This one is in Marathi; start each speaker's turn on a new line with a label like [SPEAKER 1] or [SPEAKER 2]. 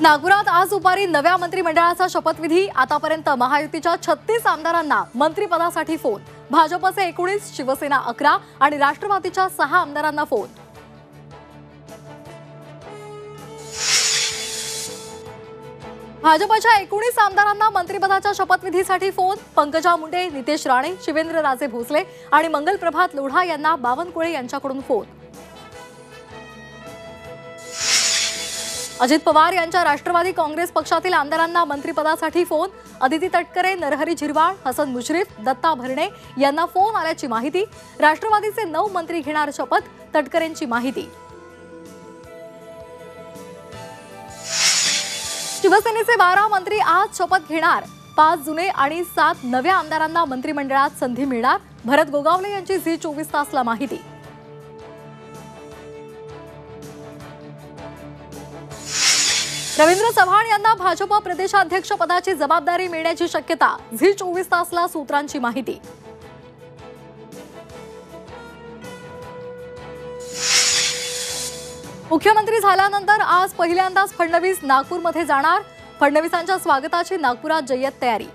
[SPEAKER 1] नागपुरात आज दुपारी नव्या मंत्रिमंडळाचा शपथविधी। आतापर्यंत महायुतीच्या 36 आमदारांना मंत्रिपदासाठी फोन। भाजपचे 19, शिवसेना 11 आणि राष्ट्रवादीच्या 6 आमदारांना फोन। भाजपच्या 19 आमदारांना मंत्रिपदाच्या शपथविधीसाठी फोन। पंकजा मुंडे, नितेश राणे, शिवेंद्रराजे भोसले आणि मंगलप्रभात लोढा यांना बावनकुळे यांच्याकडून फोन। अजित पवार यांच्या राष्ट्रवादी काँग्रेस पक्षातील आमदारांना मंत्रिपदासाठी फोन। अदिती तटकरे, नरहरी झिरवाळ, हसन मुश्रीफ, दत्ता भरणे यांना फोन आल्याची माहिती। राष्ट्रवादीचे 9 मंत्री घेणार शपथ, तटकरेंची माहिती। शिवसेनेचे 12 मंत्री आज शपथ घेणार। 5 जुने आणि 7 नव्या आमदारांना मंत्रिमंडळात संधी मिळणार। भरत गोगावले यांची झी 24 तासला माहिती। रवींद्र चव्हाण यांना भाजप प्रदेशाध्यक्ष पदाची जबाबदारी मिळण्याची शक्यता। झी 24 तासला सूत्रांची माहिती। मुख्यमंत्री झाल्यानंतर आज पहिल्यांदाच फडणवीस नागपूरमध्ये जाणार। फडणवीसांच्या स्वागताची नागपुरात जय्यत तयारी।